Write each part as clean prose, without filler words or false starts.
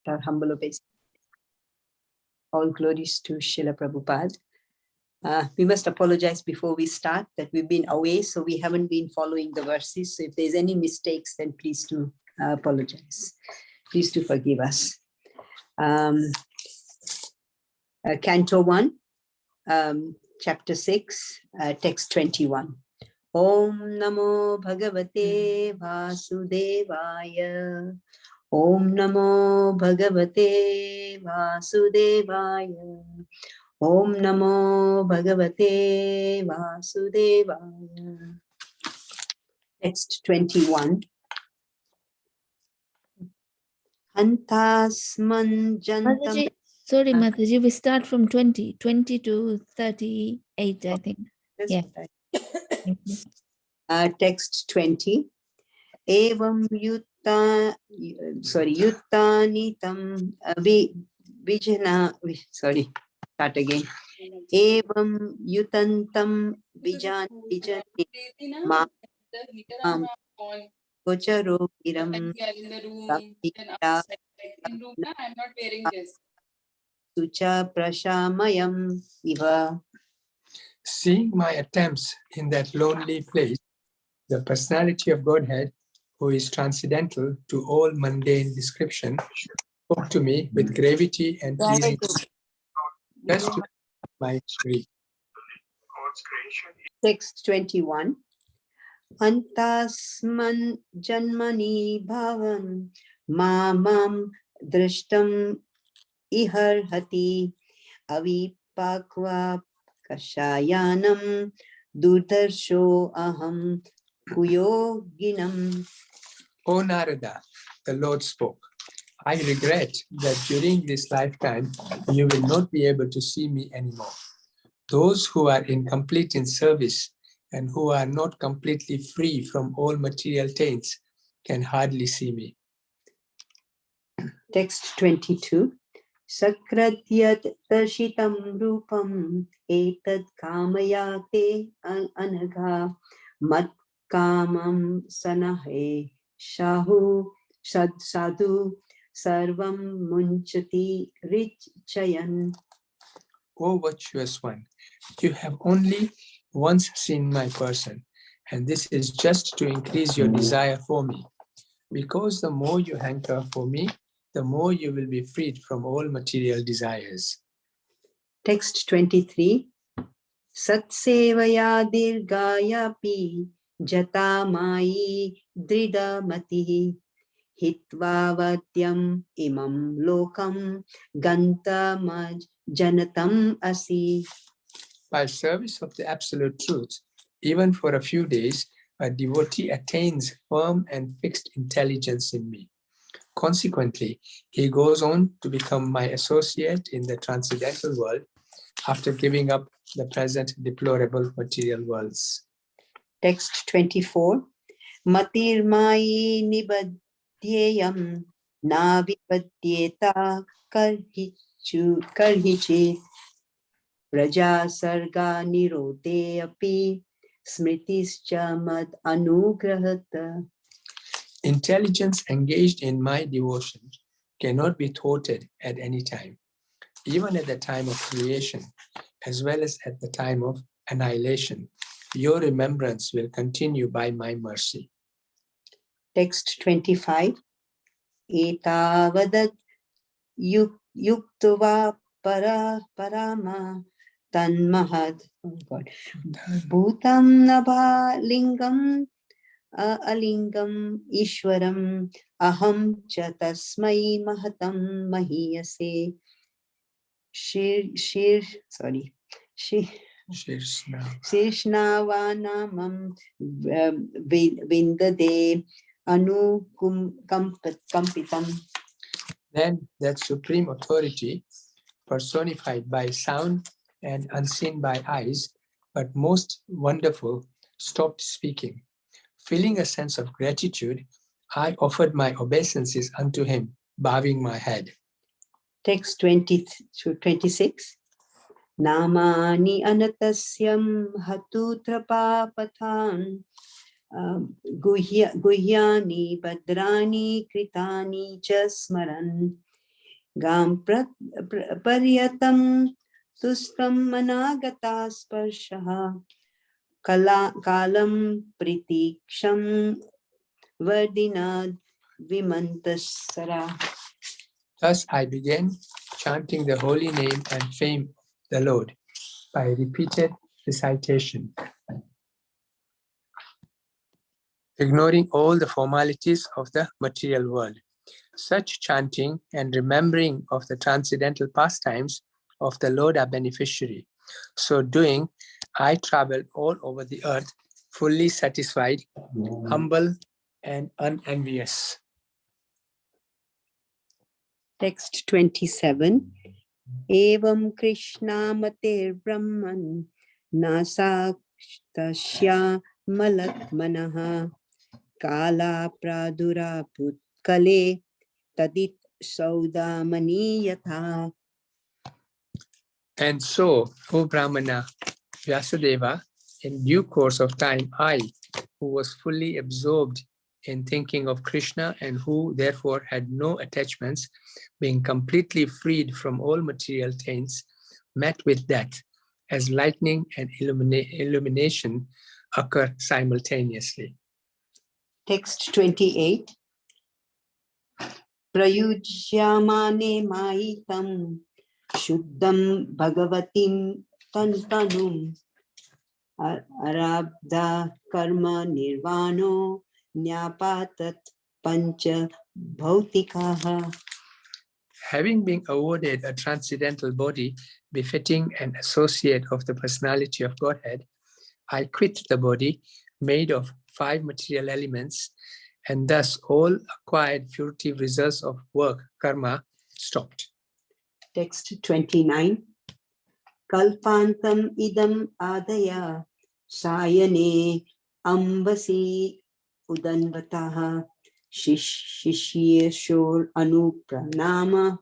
Our humble obeisance. All glories to Srila Prabhupada. We must apologize before we start that we've been away, so we haven't been following the verses. So if there's any mistakes, then please do apologize. Please do forgive us. Canto 1, Chapter 6, Text 21. Om Namo Bhagavate Vasudevaya. Om Namo Bhagavate Vasudevaya. Om Namo Bhagavate Vasudevaya. Text 21. Antasman jantam. Mataji, sorry, Mataji, we start from 20 to 38, I think. Yeah. Text 20. Evam yutta, yuttanitam vijana, sorry, start again. Evam yutantam vijani ma'am gocharo iram sucha prashamayam iva. Seeing my attempts in that lonely place, the personality of Godhead, who is transcendental to all mundane description, spoke to me with gravity and pleasing, just to my grief. Text 21. Antasman janmani bhavam mamam drishtam iharhati avipakva kashayanam durdarsho aham kuyoginam. O Narada, the Lord spoke, I regret that during this lifetime you will not be able to see me anymore. Those who are incomplete in service and who are not completely free from all material taints can hardly see me. Text 22. Sakratyat tashitam rupam etad kamayate anagha mat kamam sanahe shahu sadhu sarvam munchati richayan. O virtuous one, you have only once seen my person, and this is just to increase your desire for me. Because the more you hanker for me, the more you will be freed from all material desires. Text 23. Satsevaya dirgayapi jata mai dridamati hitvavatyam imam lokam gantamaj janatam asi. By service of the absolute truth, even for a few days, a devotee attains firm and fixed intelligence in me. Consequently, he goes on to become my associate in the transcendental world after giving up the present deplorable material worlds. Text 24. Matirmai nibadyayam navipadyeta karhichit raja sarga nirode api smritischa mad anugrahata. Intelligence engaged in my devotion cannot be thwarted at any time, even at the time of creation, as well as at the time of annihilation. Your remembrance will continue by my mercy. Text 25. Etavadat yuktva parama tanmahad bhutam nabha lingam alingam ishwaram aham cha tasmai mahatam mahiyase Shirshnavanamam vindade kampitam. Then that supreme authority, personified by sound and unseen by eyes, but most wonderful, stopped speaking. Feeling a sense of gratitude, I offered my obeisances unto him, bowing my head. Text 20 to 26. Namani anatasyam hatutrapapathan guhyani badrani kritani cha smaran Gam paryatam tustam managata sparshaha kalam pritiksham vardinad vimantasara. Thus I began chanting the holy name and fame of the Lord by repeated recitation, ignoring all the formalities of the material world. Such chanting and remembering of the transcendental pastimes of the Lord are beneficiary. So doing, I traveled all over the earth, fully satisfied, humble, and unenvious. Text 27. Evam Krishna Mater Brahman Nasaktasya Malatmanaha Kala Pradura Putkale Tadit Saudamani Yatha. And so, O Brahmana, Vyasadeva, in due course of time, I, who was fully absorbed in thinking of Krishna and who therefore had no attachments, being completely freed from all material taints, met with death as lightning and illumination occur simultaneously. Text 28. Prayujyamane maitam Shuddham Bhagavatim Tantanum Arabdha Karma Nirvano Nyapatat Pancha Bhautikaha. Having been awarded a transcendental body befitting an associate of the personality of Godhead, I quit the body made of 5 material elements, and thus all acquired furtive results of work, karma, stopped. Text 29. Kalpantam idam adaya sayane ambasi udanvataha shishyeshor anupranama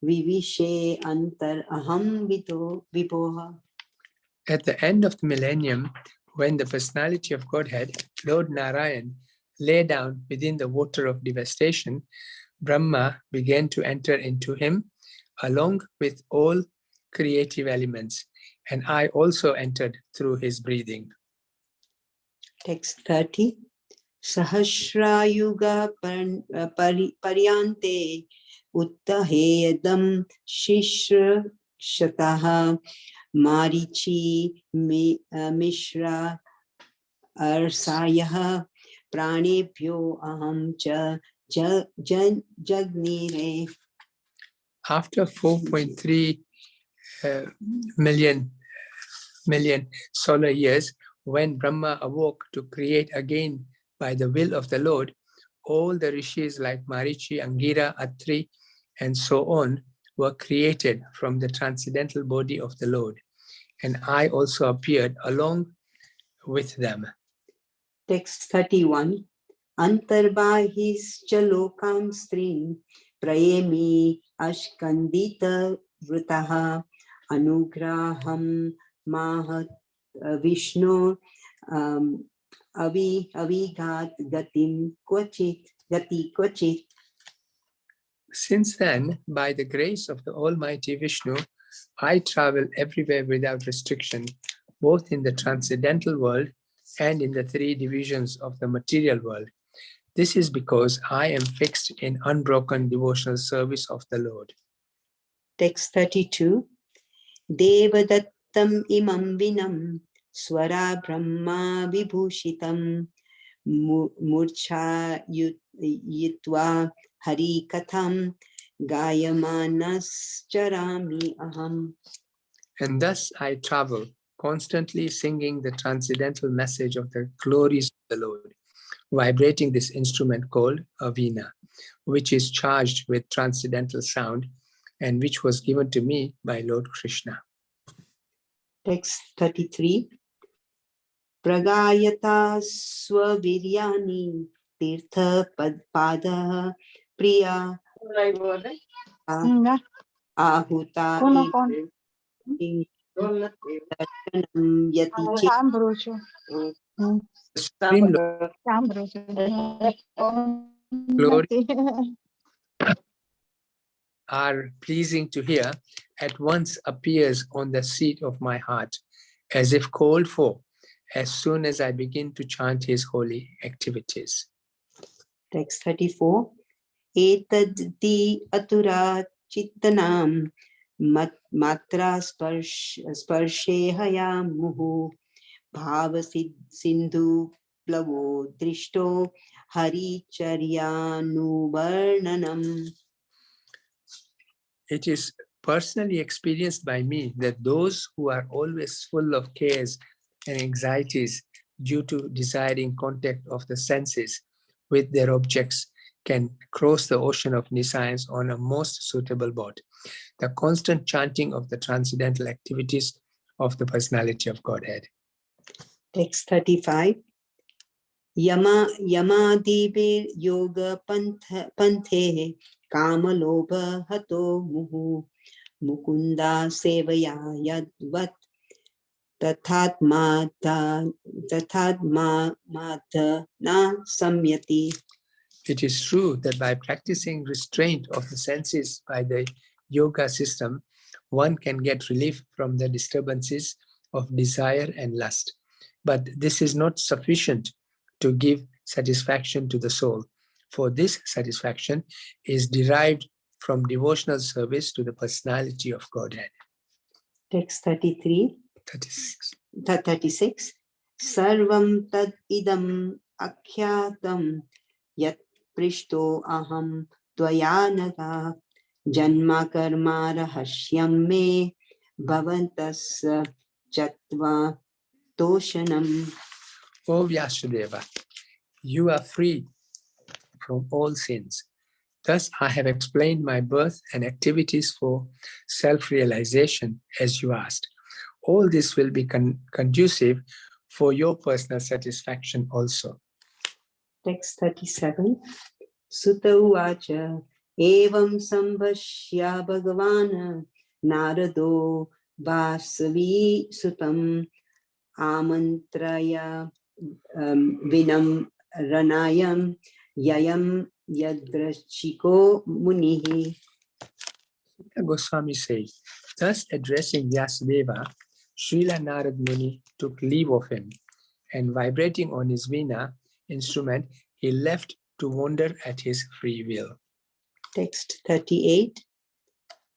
vivishe antar aham vipoha. At the end of the millennium, when the personality of Godhead, Lord Narayan, lay down within the water of devastation, Brahma began to enter into him along with all creative elements, and I also entered through his breathing. Text 30. Sahasrayuga paryante uttahedam shishra shataha marichi mishra arsayaha pranebhyo aham cha jagnire. After 4.3 million solar years, when Brahma awoke to create again by the will of the Lord, all the rishis like Marichi, Angira, Atri, and so on were created from the transcendental body of the Lord. And I also appeared along with them. Text 31. Antarbahis chalokam strin prayemi ashkandita vrutaha anugraham mahat vishnu avigat gatim gati kvachit. Since then, by the grace of the Almighty Vishnu, I travel everywhere without restriction, both in the transcendental world and in the 3 divisions of the material world. This is because I am fixed in unbroken devotional service of the Lord. Text 32. Devadattam imam vinam swara brahma vibhushitam murcha yitva hari katham gayamanas charami aham. And thus I travel, constantly singing the transcendental message of the glories of the Lord, vibrating this instrument called a veena, which is charged with transcendental sound and which was given to me by Lord Krishna. Text 33. Pragayata swaviryani tirtha pada priya ahuta yati Supreme Lord, glory are pleasing to hear at once appears on the seat of my heart, as if called for, as soon as I begin to chant his holy activities. Text 34. Etaddi atura chittanam matra sparshe hayam muhu bhava sindhu plavo drishto hari charyanuvarnanam. It is personally experienced by me that those who are always full of cares and anxieties due to desiring contact of the senses with their objects can cross the ocean of nescience on a most suitable boat. The constant chanting of the transcendental activities of the personality of Godhead. Text 35. Yamadibir yoga panthe kama lobha hato muhu mukunda sevaya yadvat tathatma na samyati. It is true that by practicing restraint of the senses by the yoga system, one can get relief from the disturbances of desire and lust. But this is not sufficient to give satisfaction to the soul, for this satisfaction is derived from devotional service to the personality of Godhead. Text 33. 36. Sarvam tad idam akhyatam yat prishto aham tvayanaga janma karma rahashyam me bhavantas chatva toshanam. O Vyasadeva, you are free from all sins. Thus, I have explained my birth and activities for self-realization as you asked. All this will be conducive for your personal satisfaction also. Text 37. Sutta uvacha evam sambhashya bhagavana narado vasavi sutam amantraya vinam ranayam yayam yadrachiko munihi. Goswami says, thus addressing Vyasadeva, Srila Narad Muni took leave of him, and vibrating on his veena instrument, he left to wander at his free will. Text 38.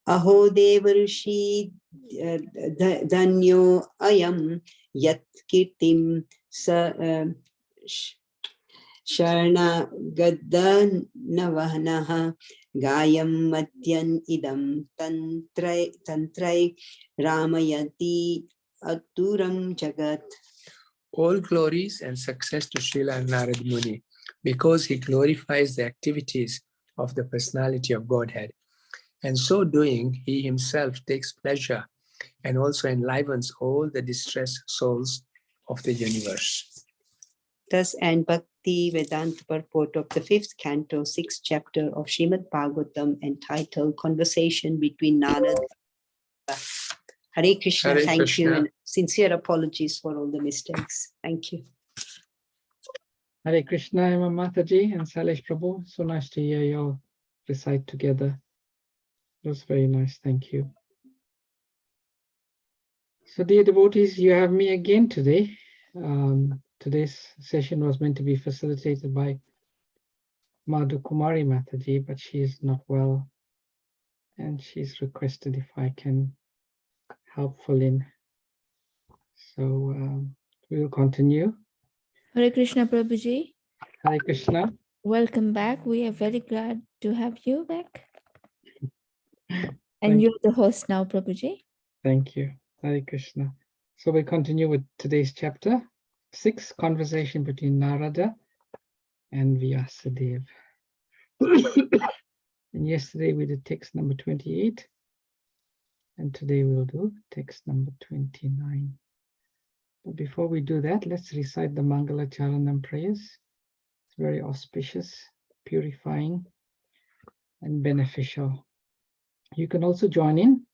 Aho devarushi dhanyo ayam yat kirtim sharna gaddanavanaha gayam madyan idam tantrai ramayati aturam jagat. All glories and success to Srila Narad Muni, because he glorifies the activities of the personality of Godhead. And so doing, he himself takes pleasure and also enlivens all the distressed souls of the universe. Thus end Bhakti Vedanta purport of the 5th canto, 6th chapter of Srimad Bhagavatam, entitled Conversation between Narada. Hare Krishna, Hare thank Krishna. you, and sincere apologies for all the mistakes. Thank you. Hare Krishna, Emma Mataji and Salesh Prabhu. So nice to hear you all recite together. It was very nice. Thank you. So dear devotees, you have me again today. Today's session was meant to be facilitated by Madhu Kumari Mataji, but she is not well. And she's requested if I can help fill in. So we will continue. Hare Krishna, Prabhuji. Hare Krishna. Welcome back. We are very glad to have you back. And Thank you're the host now, Prabhuji. Thank you. Hare Krishna. So we continue with today's chapter 6, conversation between Narada and Vyasadeva. And yesterday we did text number 28. And today we'll do text number 29. But before we do that, let's recite the Mangala Charanam prayers. It's very auspicious, purifying, and beneficial. You can also join in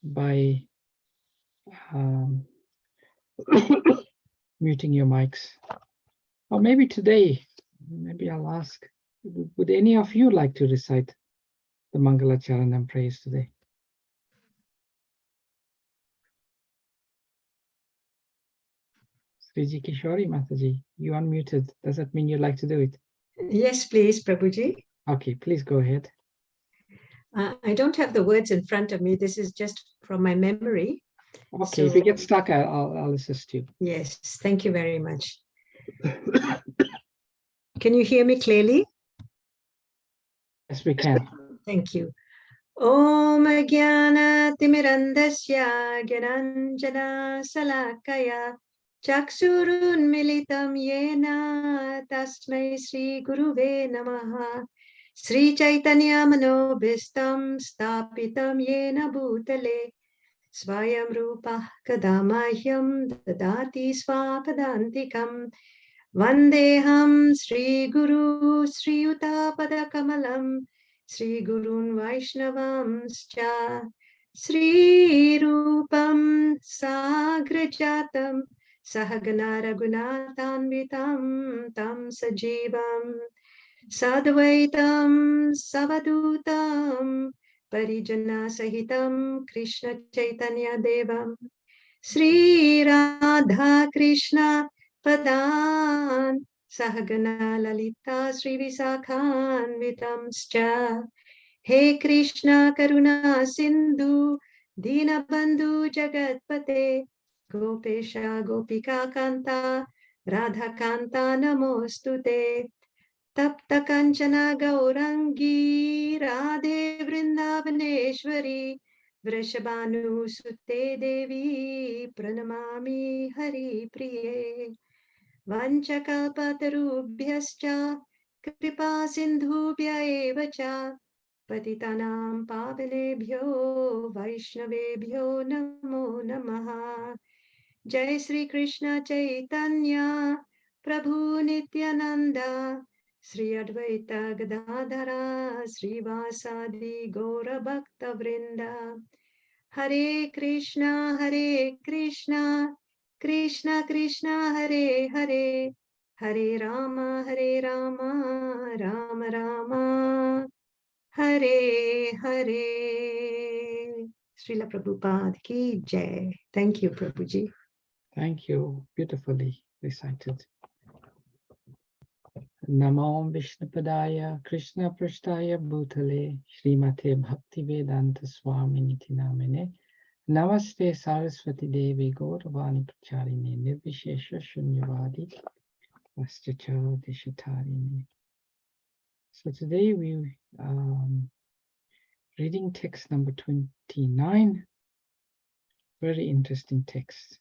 by muting your mics. Or maybe today, maybe I'll ask, would any of you like to recite the Mangala Charanam prayers today? Sriji Kishori Mataji, you unmuted. Does that mean you'd like to do it? Yes, please, Prabhuji. Okay, please go ahead. I don't have the words in front of me. This is just from my memory. Okay, if you get stuck, I'll assist you. Yes, thank you very much. Can you hear me clearly? Yes, we can. Thank you. Om Jnana Timirandasya Gyananjana Salakaya Chaksurun Militam Yena Tasmai Sri Guruve Namaha Sri Chaitanya Manobhistam Stapitam Yena Bhutale Swayam Rupa Kadamahyam Dadati Swapadantikam Vandeham Sri Guru Sri Yuta Padakamalam Sri Gurun Vaishnavamscha Sri Rupam Sagrajatam Sahagana Raghunatanvitam Tam Sajivam Sadvaitam Savadutam Parijana Sahitam Krishna Chaitanya Devam Sri Radha Krishna Padan Sahagana Lalita Sri Visakhan Vitamscha He Krishna Karuna Sindhu Dinabandhu Jagatpate Gopesha Gopika Kanta Radha Kanta Namostute Tapta Kanchana Gaurangi Radhe Vrindavaneshwari Vrishabhanu Sute Devi Pranamami Hari Priye Vanchakalpatarubhyascha Kripa Sindhubhya eva cha Patitanam Pavanebhyo Vaishnavebhyo Namo Namaha Jai Sri Krishna Chaitanya Prabhu Nityananda Sri Advaita Gadadhara Sri Vasadi Gaura Bhakta Vrinda Hare Krishna Krishna Krishna Hare Hare Hare Rama Rama Rama Hare Hare. Srila Prabhupada ki jai. Thank you, Prabhuji. Thank you. Beautifully recited. Namo Vishnupadaya Krishna Prashtaya Bhutale Srimate Bhakti Vedanta Swami Niti Namine Namaste Saraswati Devi Gauravani Pracharine Nirvishesha Shunyavadi Vastucha Dishatarine. So today we reading text number 29. Very interesting text.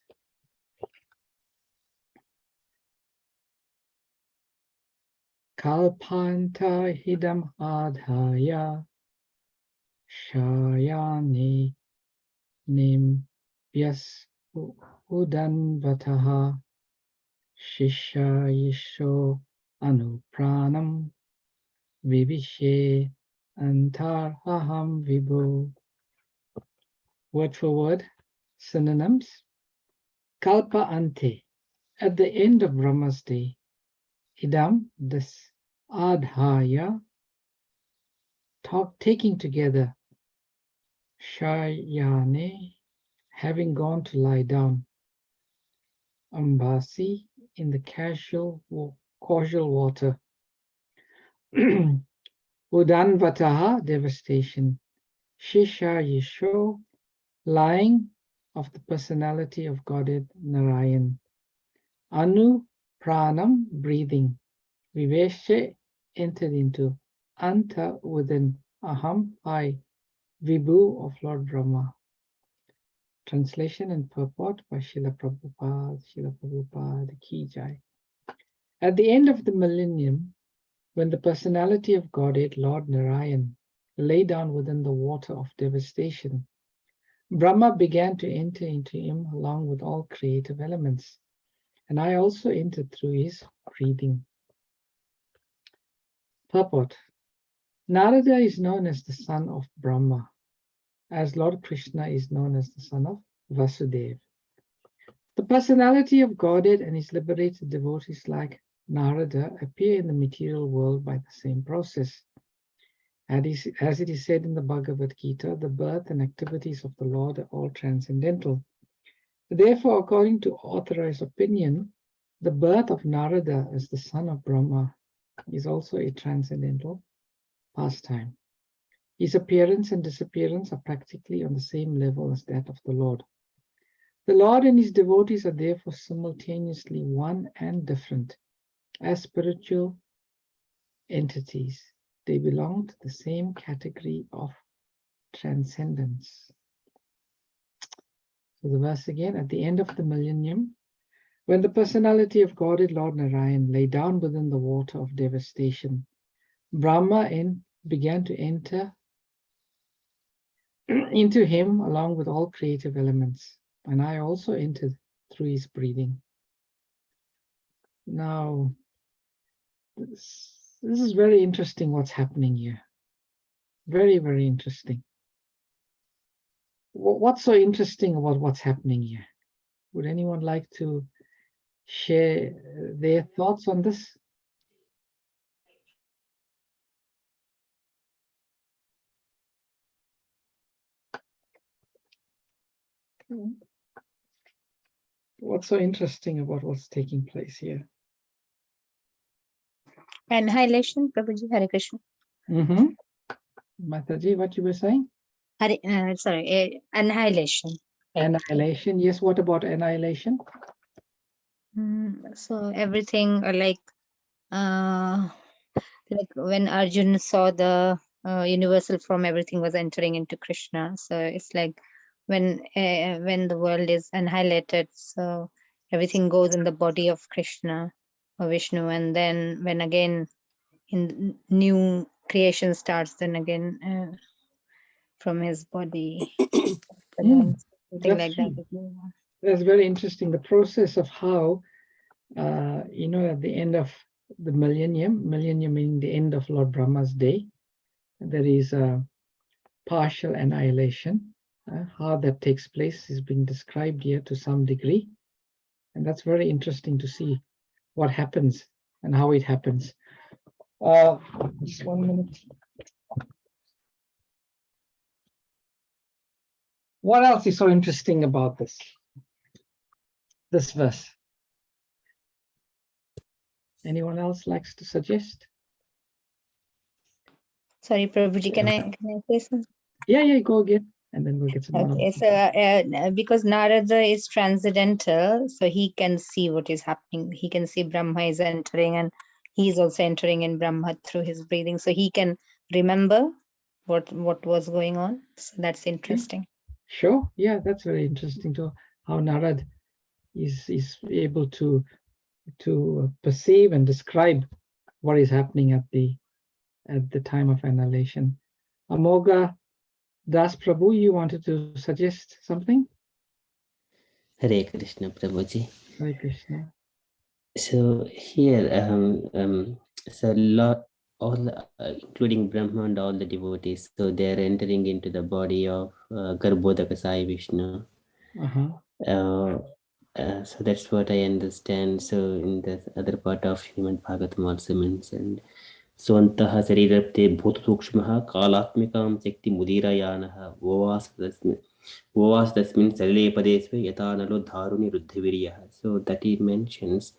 Kalpanta hidam adhaya shayane nim vyas udanvataha shisha yisho anupranam vivishe antaraham vibhu. Word for word, synonyms. Kalpa ante, at the end of Brahma's day. Idam, this. Adhaya, taking together. Shayane, having gone to lie down. Ambasi, in the causal water. Udanvataha, devastation. Shisha Yisho, lying of the personality of Godhead Narayan. Anu, pranam, breathing. Viveshe, entered into. Anta, within. Aham, I. Vibhu, of Lord Brahma. Translation and purport by Srila Prabhupada Ki Jai. At the end of the millennium, when the personality of Godhead, Lord Narayan, lay down within the water of devastation, Brahma began to enter into him along with all creative elements, and I also entered through his breathing. Purport. Narada is known as the son of Brahma, as Lord Krishna is known as the son of Vasudeva. The personality of Godhead and his liberated devotees like Narada appear in the material world by the same process. As it is said in the Bhagavad Gita, the birth and activities of the Lord are all transcendental. Therefore, according to authorized opinion, the birth of Narada as the son of Brahma is also a transcendental pastime. His appearance and disappearance are practically on the same level as that of the Lord. The Lord and his devotees are therefore simultaneously one and different. As spiritual entities, they belong to the same category of transcendence. So the verse again, at the end of the millennium, when the personality of Godhead Lord Narayan lay down within the water of devastation, Brahma began to enter into him along with all creative elements, and I also entered through his breathing. Now, this is very interesting what's happening here. Very, very interesting. What's so interesting about what's happening here? Would anyone like to share their thoughts on this? What's so interesting about what's taking place here? Annihilation, Prabhuji, Hare Krishna. Mataji, what you were saying? Annihilation. Annihilation. Yes, what about annihilation? So everything like when Arjuna saw the universal form, everything was entering into Krishna. So it's like when the world is annihilated, so everything goes in the body of Krishna or Vishnu, and then when again in new creation starts, then again from his body, something like that. That's very interesting. The process of how, at the end of the millennium meaning the end of Lord Brahma's day, there is a partial annihilation. How that takes place is being described here to some degree. And that's very interesting to see what happens and how it happens. Just 1 minute. What else is so interesting about this verse? Anyone else likes to suggest? Sorry, Prabhuji, can I say something? Yeah, go again, and then we'll get some more. Okay, so because Narada is transcendental, so he can see what is happening. He can see Brahma is entering, and he is also entering in Brahma through his breathing. So he can remember what was going on. So that's interesting. Sure, yeah, that's very interesting to how Narada is able to perceive and describe what is happening at the time of annihilation. Amoga Das Prabhu, you wanted to suggest something? Hare Krishna, Prabhuji. Hare Krishna. So here, so all, including Brahma and all the devotees, so they are entering into the body of Garbhodaka Sai Vishnu. So that's what I understand. So in the other part of Srimad Bhagavatam also mentioned. Swantaha sarirapte bhutasukshmaha kalatmikam sekti mudirayanaha vovas tasmin sarile padesve yatanalo dharuni ruddhaviryaha. So that he mentions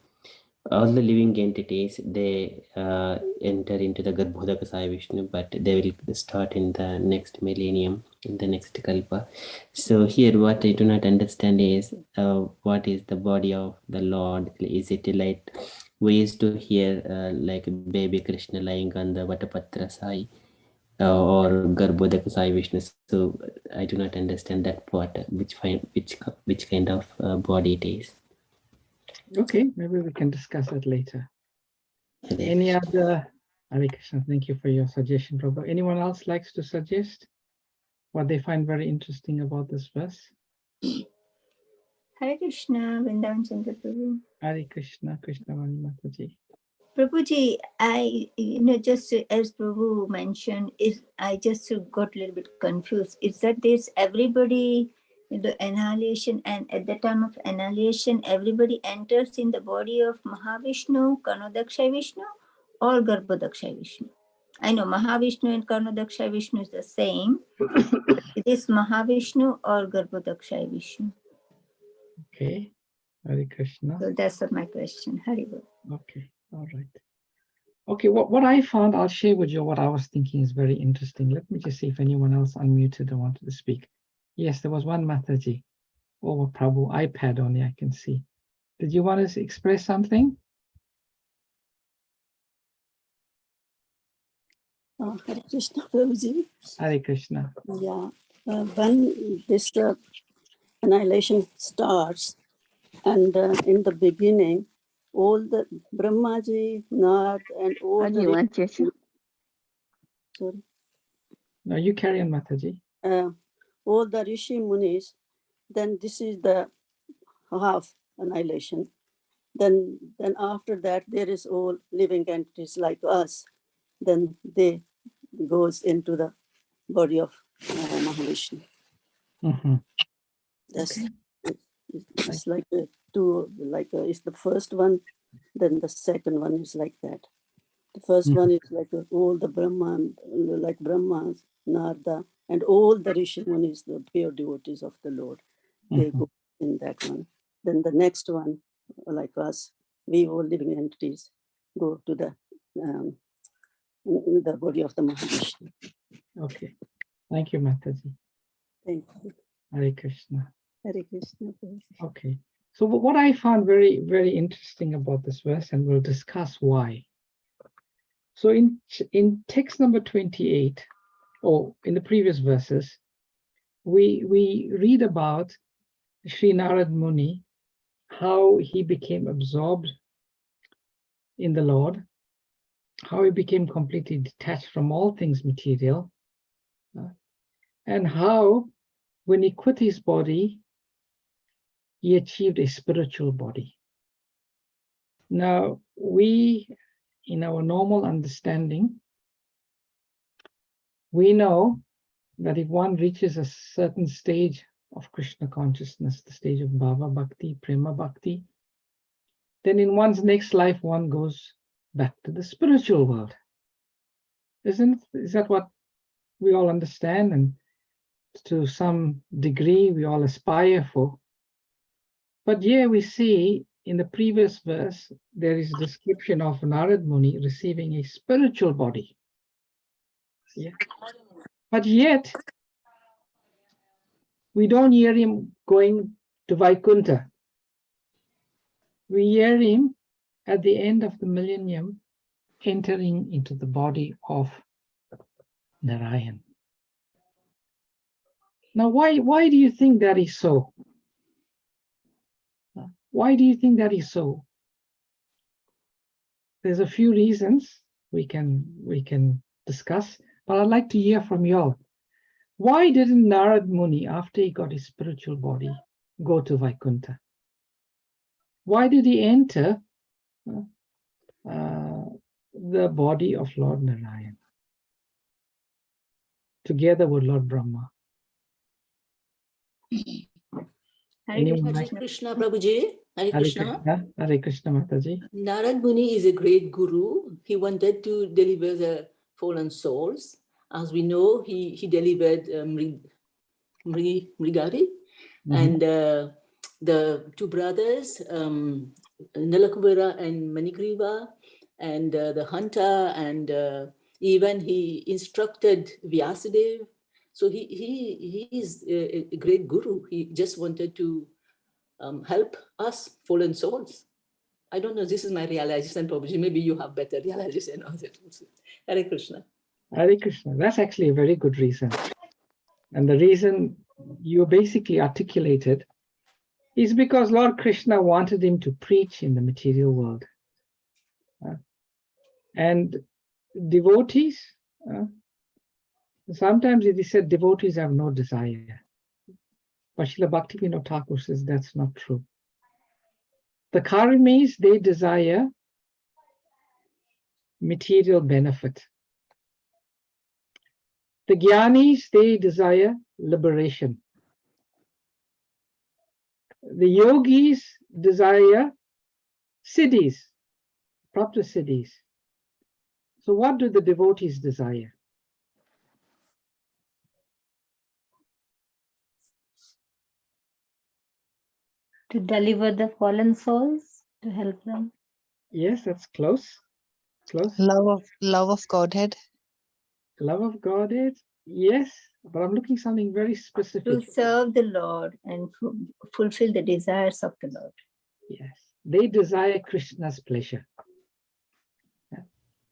all the living entities, they enter into the Garbhodaka Sai Vishnu, but they will start in the next millennium, in the next kalpa. So here what I do not understand is what is the body of the Lord? Is it like we used to hear like baby Krishna lying on the Vatapatra Sai or Garbhodaka Sai Vishnu? So I do not understand that part, which kind of body it is. Okay, maybe we can discuss that later. Any other? Hare Krishna, thank you for your suggestion, Prabhu. Anyone else likes to suggest what they find very interesting about this verse? Hare Krishna, Vrindavan Chandra Prabhu. Hare Krishna, Krishna Vani Mataji. Prabhuji, I, just as Prabhu mentioned, I just got a little bit confused. Is that there's everybody in the annihilation, and at the time of annihilation, everybody enters in the body of Mahavishnu, Kanodakshay Vishnu, or Garbhodakshay Vishnu? I know Mahavishnu and Karnadaksha Vishnu is the same. It is Mahavishnu or Garbhodaksha Vishnu. Okay, Hare Krishna. So that's what my question. Haribol. Okay, all right. Okay, what I found, I'll share with you what I was thinking is very interesting. Let me just see if anyone else unmuted and wanted to speak. Yes, there was one Mataji over Prabhu, iPad only, I can see. Did you want to express something? Hare Krishna, Prabhuji. Hare Krishna. Yeah, when this annihilation starts, and in the beginning, all the Brahmaji, Narad, and all What do you the want, Chechu? sorry, No, you carry on, Mataji. all the Rishi Munis, then this is the half annihilation. Then after that, there is all living entities like us. Then they goes into the body of Mahavishnu. Mhm. That's Okay. it's like two, it's the first one, then the second one is like that. The first one is like all the Brahman, like Brahmas, Narada, and all the Rishi Munis, the pure devotees of the Lord. They go in that one. Then the next one, like us, we all living entities, go to the body of the Mahavishnu. Okay. Thank you, Mataji. Thank you. Hare Krishna. Hare Krishna. Okay. So what I found very, very interesting about this verse, and we'll discuss why. So in text number 28, or in the previous verses, we read about Sri Narad Muni, how he became absorbed in the Lord, how he became completely detached from all things material, and how when he quit his body, he achieved a spiritual body. Now, we, in our normal understanding, we know that if one reaches a certain stage of Krishna consciousness, the stage of Bhava Bhakti, Prema Bhakti, then in one's next life, one goes back to the spiritual world. Is that what we all understand? And to some degree, we all aspire for. But here we see in the previous verse, there is a description of Narad Muni receiving a spiritual body. Yeah. But yet, we don't hear him going to Vaikuntha. We hear him at the end of the millennium entering into the body of Narayan. Now, why do you think that is so? Why do you think that is so? There's a few reasons we can discuss, but I'd like to hear from you all. Why didn't Narad Muni, after he got his spiritual body, go to Vaikuntha? Why did he enter the body of Lord Narayan together with Lord Brahma? Hare Krishna, Prabhuji. Hare Krishna. Hare Krishna, Mataji. Narad Muni is a great guru. He wanted to deliver the fallen souls. As we know, he delivered Mrigari and the two brothers, Nalakubara and Manigriva, and the hunter, and even he instructed Vyasadeva. So he is a great guru. He just wanted to help us fallen souls. I don't know, this is my realization, Prabhuji. Maybe you have better realization on it. Hare Krishna. Hare Krishna. That's actually a very good reason. And the reason you basically articulated is because Lord Krishna wanted him to preach in the material world. And devotees, sometimes it is said devotees have no desire. But Srila Bhaktivinoda Thakur says that's not true. The Karamis, they desire material benefit. The Gyanis, they desire liberation. The Yogis desire siddhis, proper siddhis. So what do the devotees desire? To deliver the fallen souls, to help them. Yes, that's close. Close. Love of Godhead. Love of Godhead. Yes, but I'm looking something very To specific. serve the Lord and fulfill the desires of the Lord. Yes, they desire Krishna's pleasure.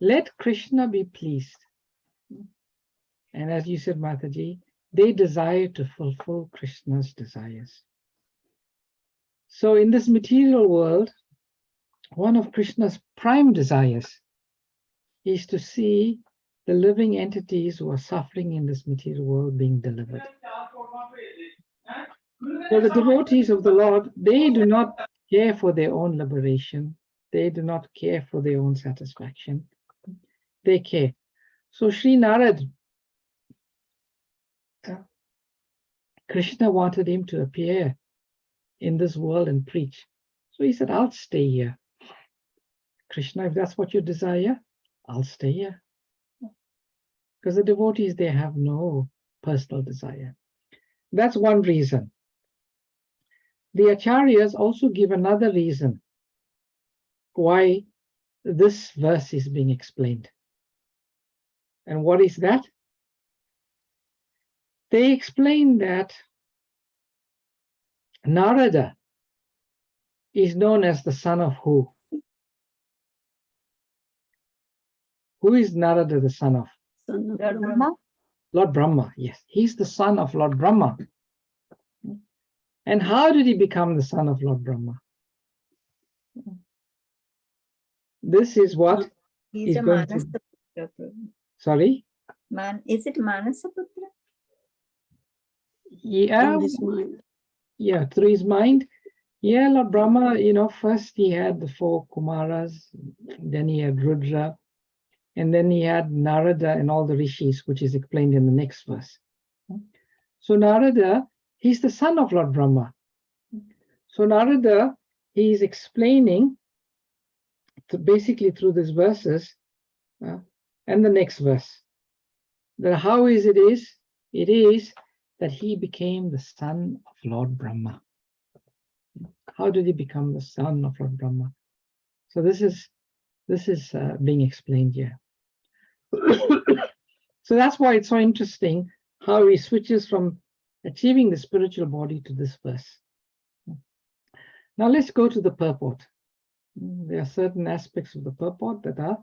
Let Krishna be pleased. And as you said, Mataji, they desire to fulfill Krishna's desires. So in this material world, one of Krishna's prime desires is to see the living entities who are suffering in this material world being delivered. So the devotees of the Lord, they do not care for their own liberation. They do not care for their own satisfaction. They care. So Sri Narada, Krishna wanted him to appear in this world and preach. So he said, I'll stay here. Krishna, if that's what you desire, I'll stay here. Because the devotees, they have no personal desire. That's one reason. The Acharyas also give another reason why this verse is being explained. And what is that? They explain that Narada is known as the son of who? Who is Narada the son of? Son of Lord Brahma? Lord Brahma, yes. He's the son of Lord Brahma. And how did he become the son of Lord Brahma? This is what He's is a going to... Manasaputra. Sorry? Is it Manasaputra? Yeah, From his mind. yeah, through his mind. Yeah, Lord Brahma, first he had the 4 Kumaras, then he had Rudra, and then he had Narada and all the rishis, which is explained in the next verse. So Narada, he's the son of Lord Brahma. So Narada, he is explaining basically through these verses and the next verse that how it is that he became the son of Lord Brahma. How did he become the son of Lord Brahma? So this is being explained here. So that's why it's so interesting how he switches from achieving the spiritual body to this verse. Now let's go to the purport. There are certain aspects of the purport that are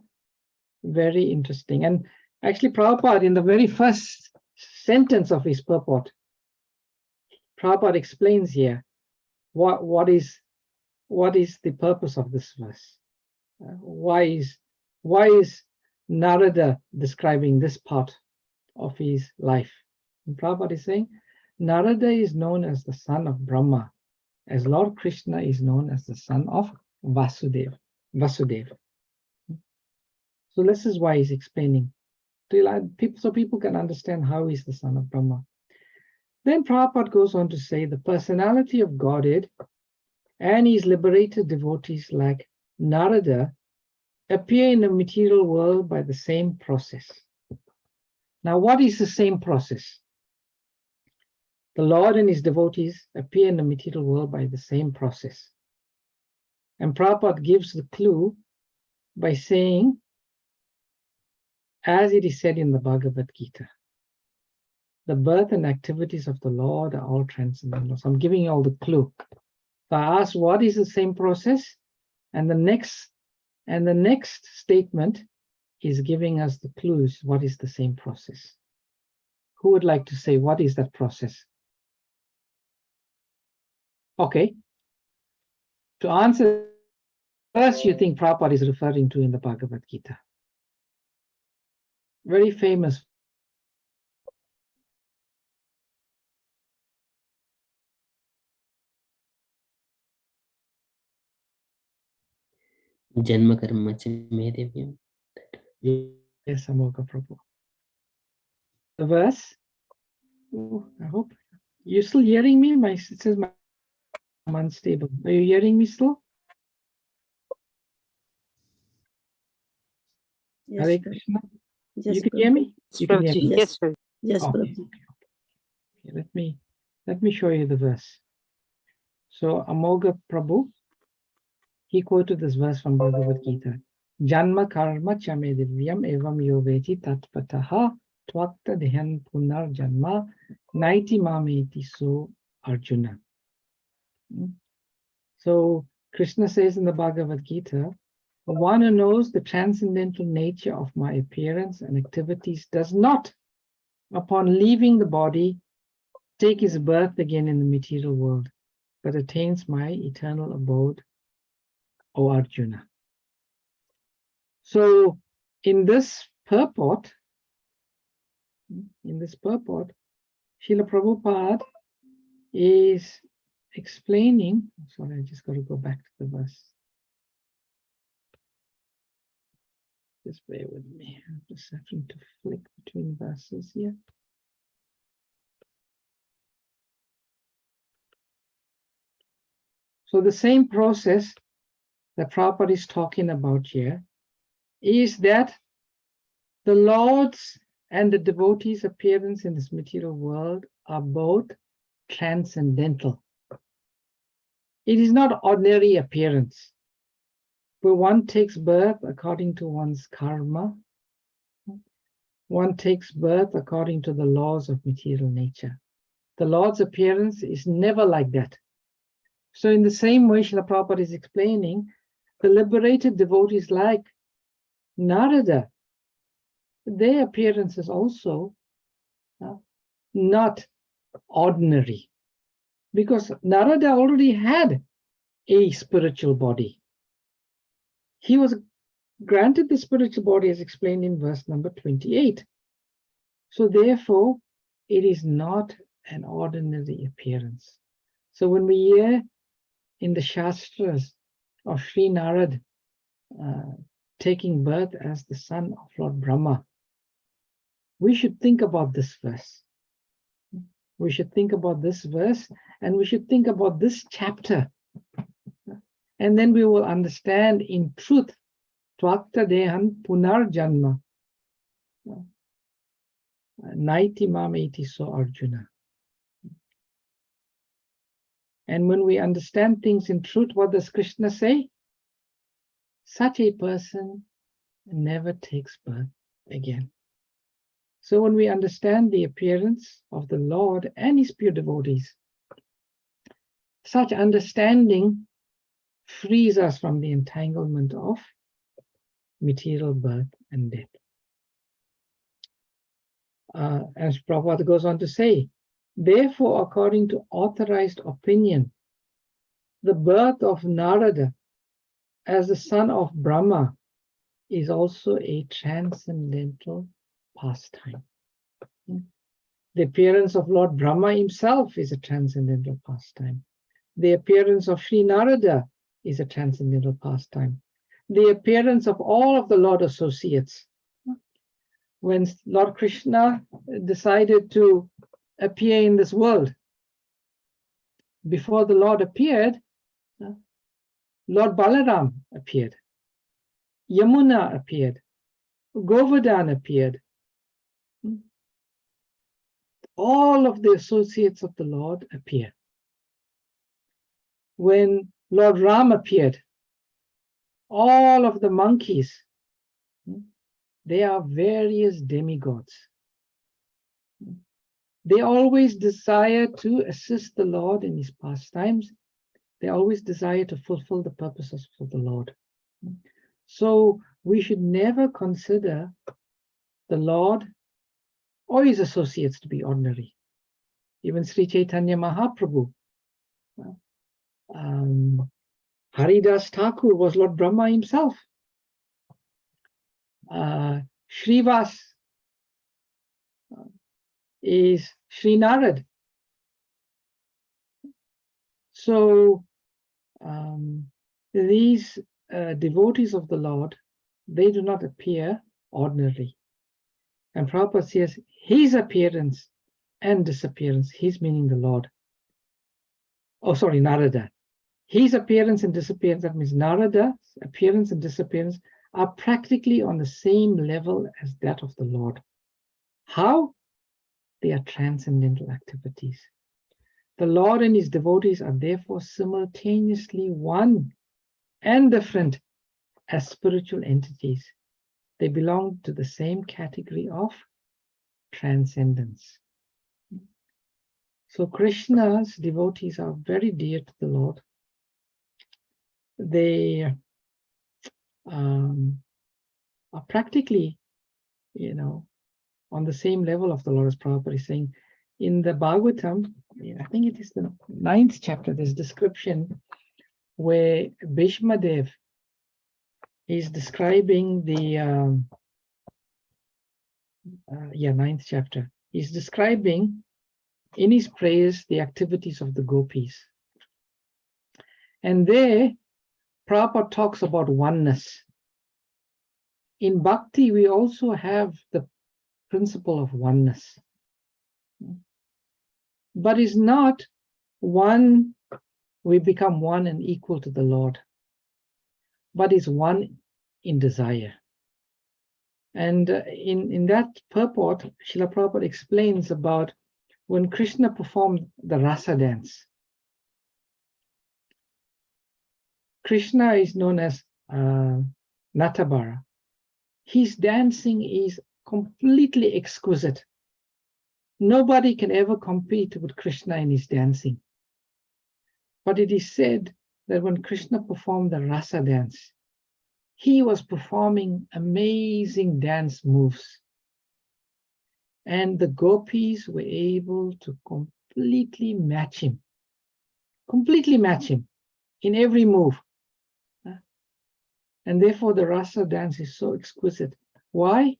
very interesting. And actually, Prabhupada, in the very first sentence of his purport, Prabhupada explains here what is the purpose of this verse. Why is Narada describing this part of his life? And Prabhupada is saying, Narada is known as the son of Brahma, as Lord Krishna is known as the son of Vasudeva. So this is why he's explaining, so people can understand how he's the son of Brahma. Then Prabhupada goes on to say the personality of Godhead and his liberated devotees like Narada appear in the material world by the same process. Now, what is the same process? The Lord and his devotees appear in the material world by the same process. And Prabhupada gives the clue by saying, as it is said in the Bhagavad Gita, the birth and activities of the Lord are all transcendental. So I'm giving you all the clue. So I asked, what is the same process? And the next statement is giving us the clues. What is the same process? Who would like to say what is that process? Okay. To answer, first you think Prabhupada is referring to in the Bhagavad Gita. Very famous. Janma karma cha me devyam. Yes, Amoga Prabhu. The verse. Oh, I hope you're still hearing me. It says I'm unstable. Are you hearing me still? Yes, Hare Prabhu. Krishna. Yes, You can Prabhu. hear me? You can hear me. Yes, Yes, Prabhu. yes, Okay. Prabhu. Okay, let me show you the verse. So Amoga Prabhu, he quoted this verse from Bhagavad Gita. Janma karma chame divyam evam yoveti tatpataha twakta dehan punar janma naiti mameti so Arjuna. So Krishna says in the Bhagavad Gita, one who knows the transcendental nature of my appearance and activities does not, upon leaving the body, take his birth again in the material world, but attains my eternal abode, O Arjuna. So in this purport, Srila Prabhupada is explaining, sorry, I just got to go back to the verse. Just bear with me. I'm just having to flick between verses here. So the same process that Prabhupada is talking about here is that the Lord's and the devotee's appearance in this material world are both transcendental. It is not ordinary appearance, where one takes birth according to one's karma. One takes birth according to the laws of material nature. The Lord's appearance is never like that. So in the same way, Srila Prabhupada is explaining, the liberated devotees like Narada, their appearance is also not ordinary, because Narada already had a spiritual body. He was granted the spiritual body as explained in verse number 28. So therefore, it is not an ordinary appearance. So when we hear in the Shastras of Sri Narada taking birth as the son of Lord Brahma, we should think about this verse. We should think about this verse, and we should think about this chapter. And then we will understand in truth, Twakta Dehan Punar Janma, Naiti Mameti So Arjuna. And when we understand things in truth, what does Krishna say? Such a person never takes birth again. So when we understand the appearance of the Lord and his pure devotees, such understanding frees us from the entanglement of material birth and death. As Prabhupada goes on to say, therefore, according to authorized opinion, the birth of Narada as the son of Brahma is also a transcendental pastime. The appearance of Lord Brahma himself is a transcendental pastime. The appearance of Sri Narada is a transcendental pastime. The appearance of all of the Lord associates. When Lord Krishna decided to appear in this world, before the Lord appeared, Lord Balaram appeared, Yamuna appeared, Govardhan appeared. All of the associates of the Lord appear. When Lord Ram appeared, all of the monkeys, they are various demigods. They always desire to assist the Lord in his pastimes. They always desire to fulfill the purposes of the Lord. So we should never consider the Lord or his associates to be ordinary. Even Sri Chaitanya Mahaprabhu, Haridas Thakur was Lord Brahma himself. Srivas is Sri Narad. So these devotees of the Lord, they do not appear ordinary. And Prabhupada says his appearance and disappearance, his meaning the Lord. Oh, sorry, Narada. His appearance and disappearance, that means Narada's appearance and disappearance are practically on the same level as that of the Lord. How? They are transcendental activities. The Lord and his devotees are therefore simultaneously one and different as spiritual entities. They belong to the same category of transcendence. So Krishna's devotees are very dear to the Lord. They are practically, on the same level of the Lord, as Prabhupada is saying. In the Bhagavatam, I think it is the 9th chapter, there's description where Bhishma Dev is describing the 9th chapter. He's describing in his prayers the activities of the gopis. And there, Prabhupada talks about oneness. In Bhakti, we also have the principle of oneness. But it's not one, we become one and equal to the Lord, but is one in desire. And in that purport, Srila Prabhupada explains about when Krishna performed the rasa dance. Krishna is known as Natabara. His dancing is completely exquisite. Nobody can ever compete with Krishna in his dancing. But it is said that when Krishna performed the rasa dance, he was performing amazing dance moves. And the gopis were able to completely match him in every move. And therefore the rasa dance is so exquisite. Why?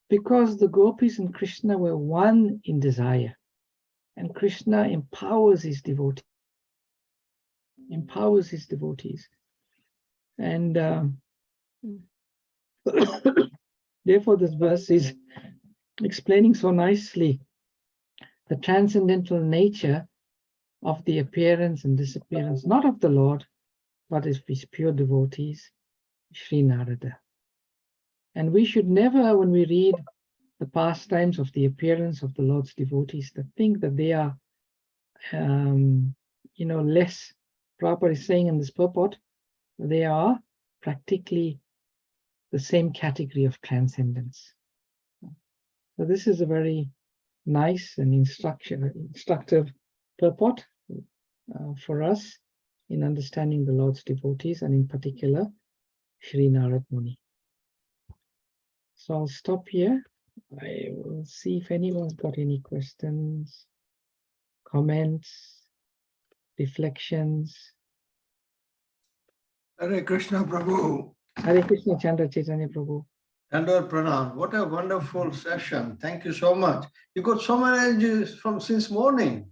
Because the gopis and Krishna were one in desire. And Krishna empowers his devotees. And therefore this verse is explaining so nicely the transcendental nature of the appearance and disappearance, not of the Lord, but of his pure devotees, Sri Narada. And we should never, when we read the pastimes of the appearance of the Lord's devotees, to think that they are, less. Prabhupada is saying in this purport, they are practically the same category of transcendence. So this is a very nice and instructive purport for us in understanding the Lord's devotees, and in particular, Sri Narad Muni. So I'll stop here. I will see if anyone's got any questions, comments, reflections. Hare Krishna Prabhu. Hare Krishna, Chandra Chaitanya Prabhu. Chandra Pranam. What a wonderful session. Thank you so much. You got so many energies from since morning.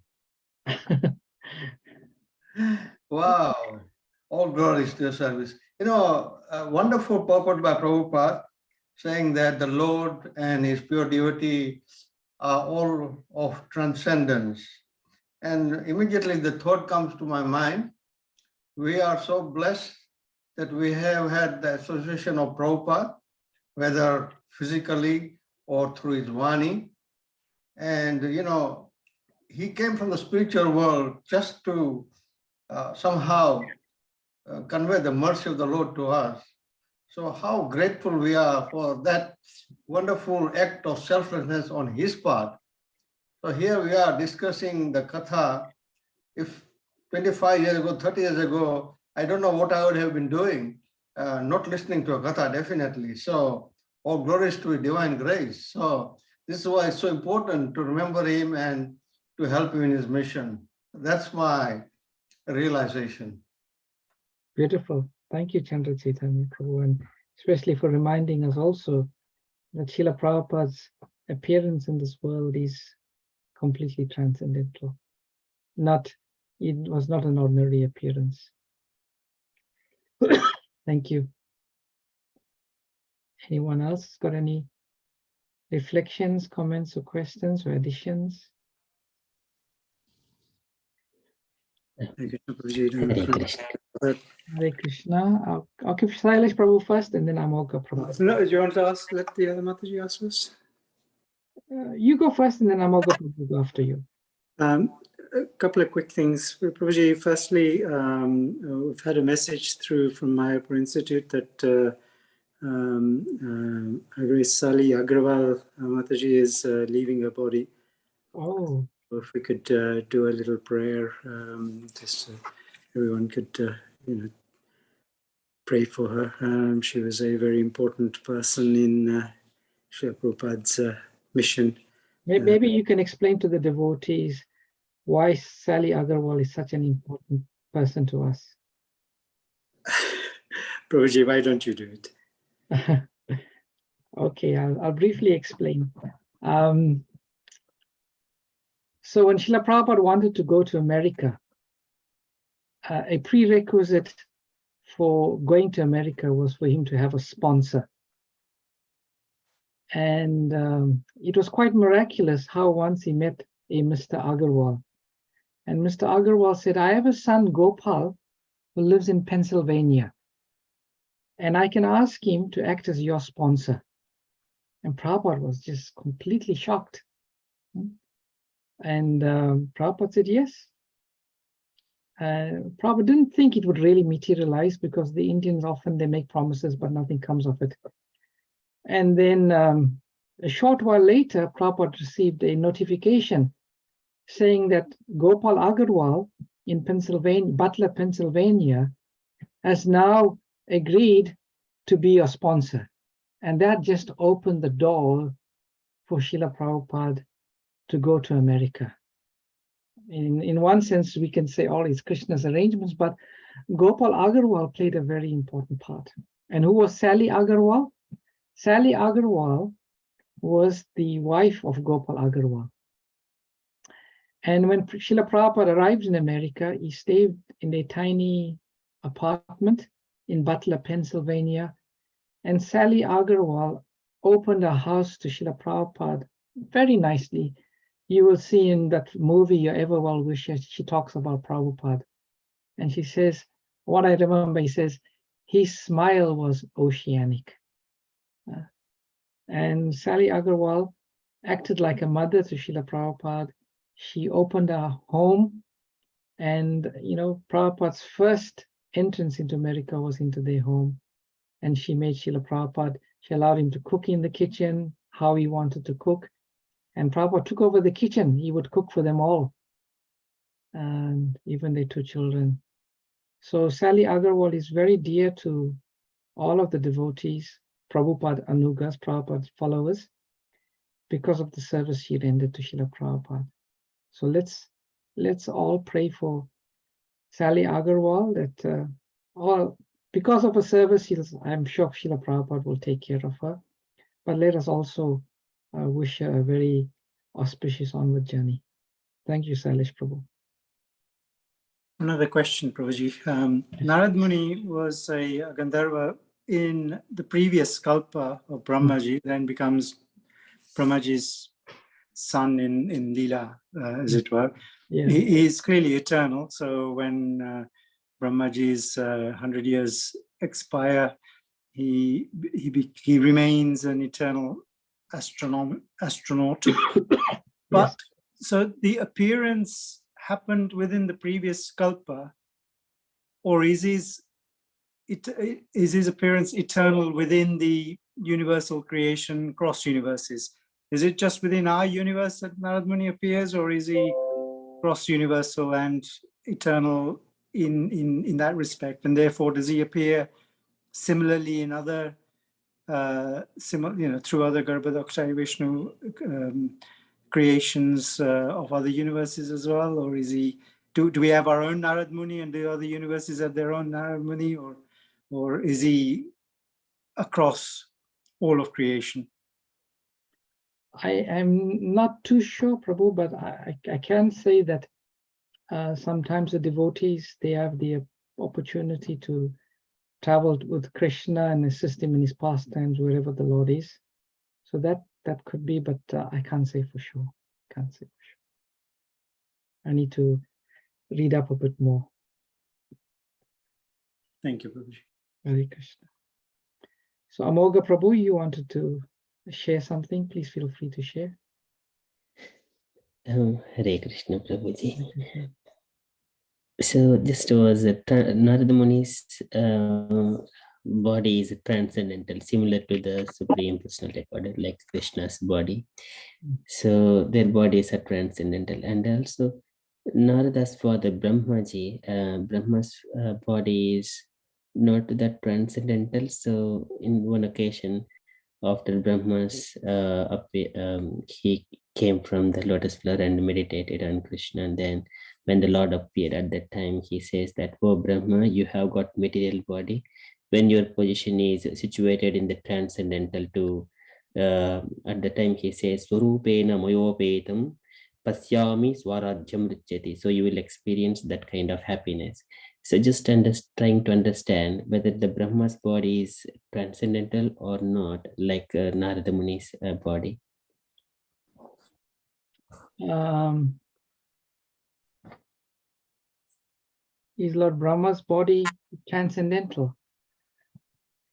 Wow. All glories to your service. A wonderful purport by Prabhupada saying that the Lord and his pure devotee are all of transcendence. And immediately the thought comes to my mind. We are so blessed that we have had the association of Prabhupada, whether physically or through his Vani. And, he came from the spiritual world just to somehow convey the mercy of the Lord to us. So how grateful we are for that wonderful act of selflessness on his part. So here we are discussing the Katha. If 25 years ago, 30 years ago, I don't know what I would have been doing, not listening to a Katha, definitely. So all glories to his divine grace. So this is why it's so important to remember him and to help him in his mission. That's my realization. Beautiful. Thank you, Chandra Chaitanya Prabhu, and especially for reminding us also that Srila Prabhupada's appearance in this world is completely transcendental. It was not an ordinary appearance. Thank you. Anyone else got any reflections, comments, or questions, or additions? Hare Krishna. Hare Krishna. Okay, Sailesh Prabhu first, and then Amoga Prabhu. No, do you want to ask? Let the other Mataji ask first. You go first, and then Amoga Prabhu go after you. A couple of quick things. Prabhuji, firstly, we've had a message through from Mayapur Institute that Sali Agrawal Mataji is leaving her body. Oh. So if we could do a little prayer, just everyone could, pray for her. She was a very important person in Srila Prabhupada's mission. Maybe you can explain to the devotees why Sally Agarwal is such an important person to us. Prabhuji, why don't you do it? Okay, I'll briefly explain. So when Srila Prabhupada wanted to go to America, a prerequisite for going to America was for him to have a sponsor. And it was quite miraculous how once he met a Mr. Agarwal. And Mr. Agarwal said, I have a son, Gopal, who lives in Pennsylvania. And I can ask him to act as your sponsor. And Prabhupada was just completely shocked. And Prabhupada said, yes. Prabhupada didn't think it would really materialize because the Indians often, they make promises, but nothing comes of it. And then a short while later, Prabhupada received a notification saying that Gopal Agarwal in Pennsylvania, Butler, Pennsylvania, has now agreed to be a sponsor. And that just opened the door for Srila Prabhupada to go to America. In one sense, we can say all is Krishna's arrangements, but Gopal Agarwal played a very important part. And who was Sally Agarwal? Sally Agarwal was the wife of Gopal Agarwal. And when Srila Prabhupada arrived in America, he stayed in a tiny apartment in Butler, Pennsylvania. And Sally Agarwal opened her house to Srila Prabhupada very nicely. You will see in that movie, Your Ever Well Wisher, she talks about Prabhupada. And she says, what I remember, he says, his smile was oceanic. And Sally Agarwal acted like a mother to Srila Prabhupada. She opened her home, and Prabhupada's first entrance into America was into their home. And she made Srila Prabhupada, she allowed him to cook in the kitchen, how he wanted to cook. And Prabhupada took over the kitchen. He would cook for them all, and even their two children. So Sally Agarwal is very dear to all of the devotees, Prabhupada Anugas, Prabhupada's followers, because of the service she rendered to Srila Prabhupada. So let's all pray for Sally Agarwal that because of her service, I'm sure Srila Prabhupada will take care of her. But let us also wish her a very auspicious onward journey. Thank you, Sailesh Prabhu. Another question, Prabhuji. Narad Muni was a Gandharva in the previous kalpa of Brahmaji, then becomes Brahmaji's son in Leela, as it were. Yeah. He is clearly eternal. So when Brahmaji's 100 years expire, he remains an eternal astronaut. But so the appearance happened within the previous kalpa, or is his appearance eternal within the universal creation cross universes? Is it just within our universe that Narad Muni appears, or is he cross universal and eternal in that respect? And therefore, does he appear similarly in other through other Garbhodakshaya Vishnu creations of other universes as well? Or is he, do we have our own Narad Muni and the other universes have their own Narad Muni, or is he across all of creation? I am not too sure, Prabhu, but I can say that sometimes the devotees, they have the opportunity to travel with Krishna and assist him in his pastimes wherever the Lord is. So that could be, but I can't say for sure. I need to read up a bit more. Thank you, Prabhuji. Hare Krishna. So Amoga Prabhu, you wanted to share something? Please feel free to share. Hare Krishna, Prabhuji. Hare Krishna. So this was Narada Muni's body is transcendental, similar to the Supreme Personality of Godhead, like Krishna's body. So their bodies are transcendental. And also Narada's father, Brahmaji, Brahma's body is not that transcendental. So in one occasion, after Brahma's he came from the lotus flower and meditated on Krishna. And then when the Lord appeared at that time, he says that, "Oh Brahma, you have got material body. When your position is situated in the transcendental to, at the time he says, Swarupena mayopetam pasyami swarajyam richyati." So you will experience that kind of happiness. So just trying to understand whether the Brahma's body is transcendental or not, like Narada Muni's body. Is Lord Brahma's body transcendental?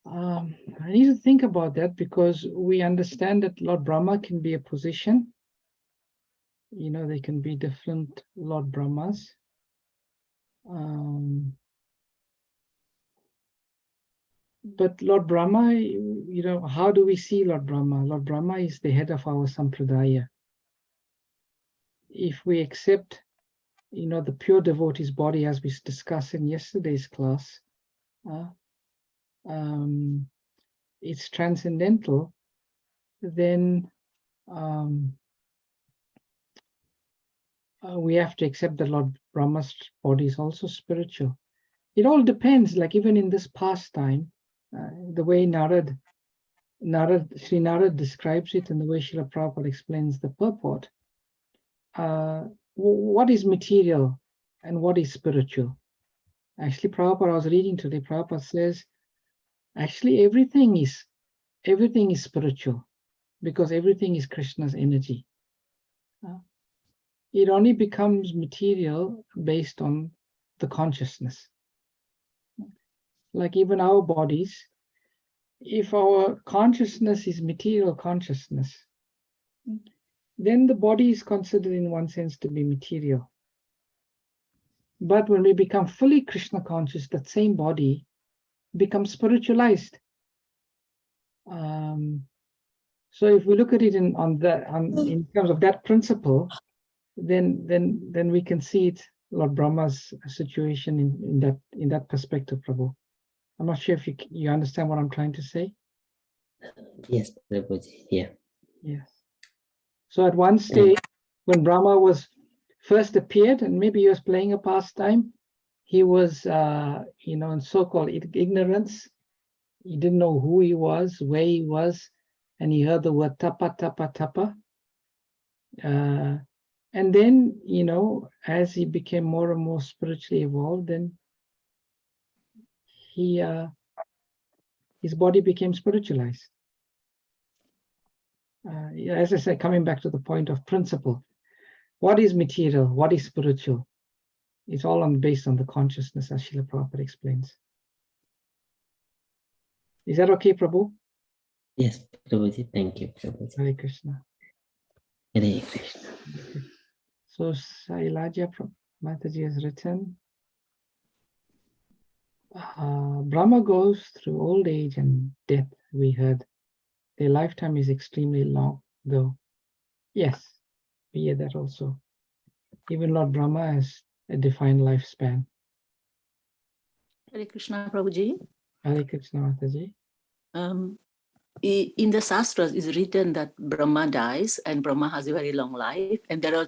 I need to think about that, because we understand that Lord Brahma can be a position. You know, there can be different Lord Brahmas. But Lord Brahma, you know, how do we see Lord Brahma? Lord Brahma is the head of our Sampradaya. If we accept, you know, the pure devotee's body, as we discussed in yesterday's class, it's transcendental, then we have to accept that Lord Brahma's body is also spiritual. It all depends, like even in this pastime, the way Sri Narada describes it and the way Srila Prabhupada explains the purport. What is material and what is spiritual? Actually, Prabhupada, I was reading today, Prabhupada says, actually everything is spiritual, because everything is Krishna's energy. It only becomes material based on the consciousness. Like even our bodies, if our consciousness is material consciousness, then the body is considered in one sense to be material. But when we become fully Krishna conscious, that same body becomes spiritualized. So if we look at it in terms of that principle, then we can see it, Lord Brahma's situation in that perspective, Prabhu. I'm not sure if you understand what I'm trying to say. Yes, Prabhuji. Yeah. Yes. So at one stage, when Brahma was first appeared, and maybe he was playing a pastime, he was, in so-called ignorance. He didn't know who he was, where he was, and he heard the word tapa, tapa, tapa. And then, as he became more and more spiritually evolved, then his body became spiritualized. As I said, coming back to the point of principle, what is material? What is spiritual? It's all based on the consciousness, as Srila Prabhupada explains. Is that okay, Prabhu? Yes, Prabhuji. Thank you, Prabhuji. Hare Krishna. Hare Krishna. So Sailaja Mataji has written, Brahma goes through old age and death, we heard. Their lifetime is extremely long, though. Yes, we hear that also. Even Lord Brahma has a defined lifespan. Hare Krishna, Prabhuji. Hare Krishna, Mataji. In the Shastras, it's written that Brahma dies and Brahma has a very long life. And there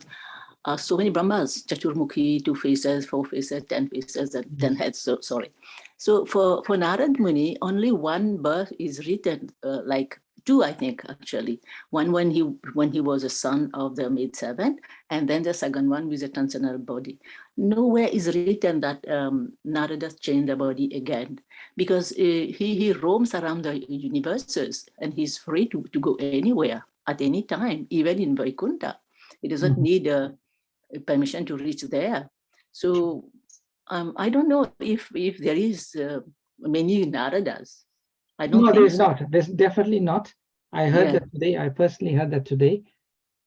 are so many Brahmas, Chaturmukhi, 2 faces, 4 faces, 10 faces, and 10 heads. So sorry. So for Narada Muni, only one birth is written, like 2, I think, actually. One when he was a son of the maid servant, and then the second one with a transcendental body. Nowhere is written that Narada changed the body again, because he roams around the universes and he's free to go anywhere at any time, even in Vaikuntha. He doesn't need permission to reach there. So I don't know if there is many Naradas. I don't No, think there's so. not. There's definitely not. I heard Yeah. that today. I personally heard that today.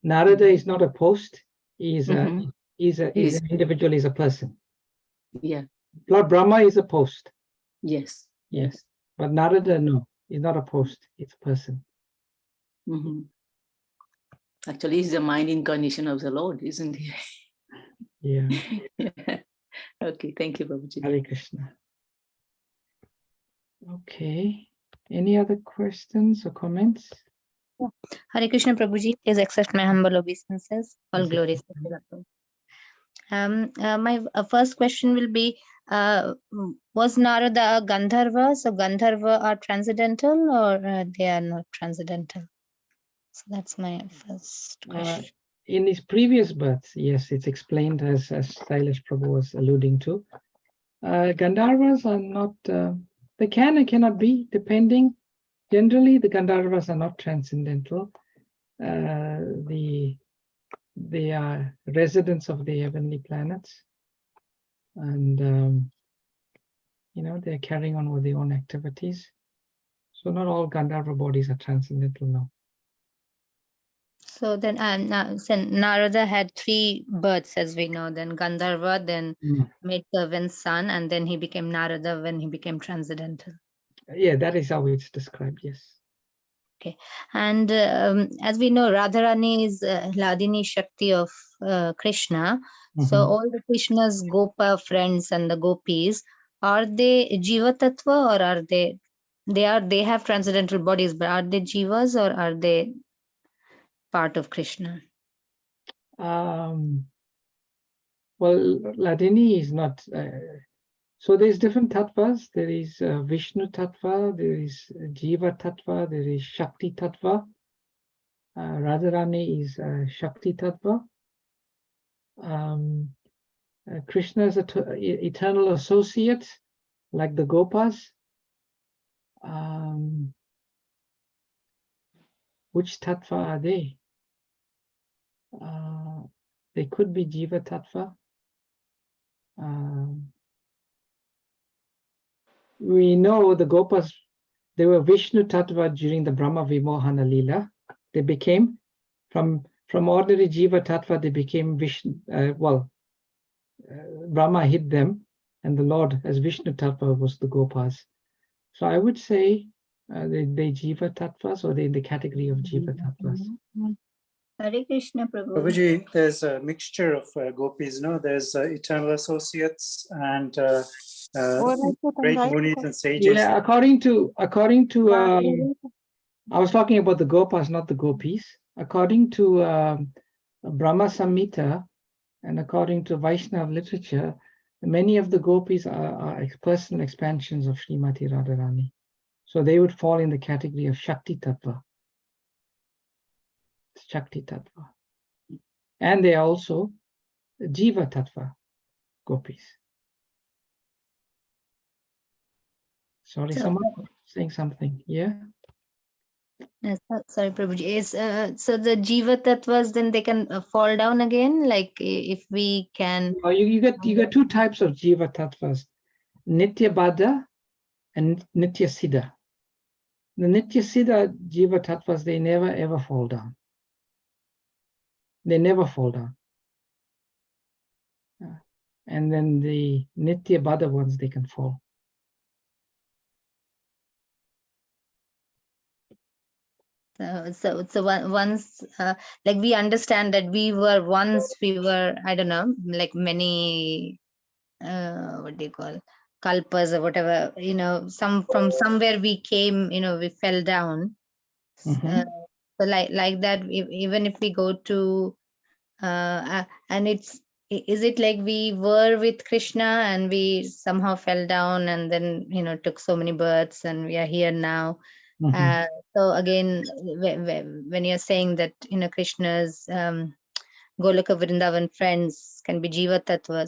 Narada is not a post. He's Mhm. he's an individual. He's a person. Yeah. Lord Brahma is a post. Yes. Yes, but Narada, no, he's not a post. It's a person. Mhm. Actually, he's the mind incarnation of the Lord, isn't he? Yeah. Okay, thank you, Prabhuji. Hare Krishna. Okay. Any other questions or comments? Hare Krishna Prabhuji, please accept my humble obeisances. All Yes, glories to Srila Prabhu. My first question will be, was Narada a Gandharva? So Gandharva are transcendental or they are not transcendental? So that's my first question. In his previous births, yes, it's explained as Silas Prabhu was alluding to. Gandharvas are not, they can and cannot be, depending. Generally, the Gandharvas are not transcendental. They are residents of the heavenly planets. And, they're carrying on with their own activities. So not all Gandharva bodies are transcendental, no. So then so Narada had 3 births, as we know, then Gandharva, then maidservant's son, and then he became Narada when he became transcendental. Yeah, that is how it's described, yes. Okay, and as we know, Radharani is Hladini Shakti of Krishna. So all the Krishna's Gopa friends and the gopis, are they Jiva Tattva, or are they have transcendental bodies, but are they Jivas or are they part of Krishna? Well, Hladini is not. So there's different tattvas. There is Vishnu tattva, there is Jiva tattva, there is Shakti tattva. Radharani is Shakti tattva. Krishna is an eternal associate, like the Gopas. Which tattva are they? They could be Jiva tattva. We know the Gopas, they were Vishnu tattva during the Brahma Vimohana Lila. They became, from ordinary Jiva tattva, they became Vishnu, Brahma hid them, and the Lord as Vishnu tattva was the Gopas. So I would say they Jiva tattvas, or they in the category of Jiva tattvas. Hare Krishna Prabhu. Prabhuji, there's a mixture of gopis, no? There's eternal associates and great munis and sages. Yeah, according to I was talking about the Gopas, not the gopis. According to Brahma Samhita and according to Vaishnava literature, many of the gopis are personal expansions of Srimati Radharani. So they would fall in the category of Shakti Tattva. Shakti Tattva. And they are also Jiva Tattva gopis. Sorry, someone saying something. Yeah. Yes, sorry, Prabhuji. So the Jiva Tattvas, then they can fall down again, like if we can. You got 2 types of Jiva Tattvas, Nitya Baddha and Nitya Siddha. The Nitya Siddha Jiva Tattvas, they never ever fall down. They never fall down. And then the Nitya Baddha ones, they can fall. So once, like we understand that we were, I don't know, like many, what do you call, kalpas or whatever, from somewhere we came, we fell down. So like that, even if we go to, and is it like we were with Krishna and we somehow fell down and then, took so many births and we are here now. So again, when you're saying that, Krishna's Goloka Vrindavan friends can be Jiva Tattva.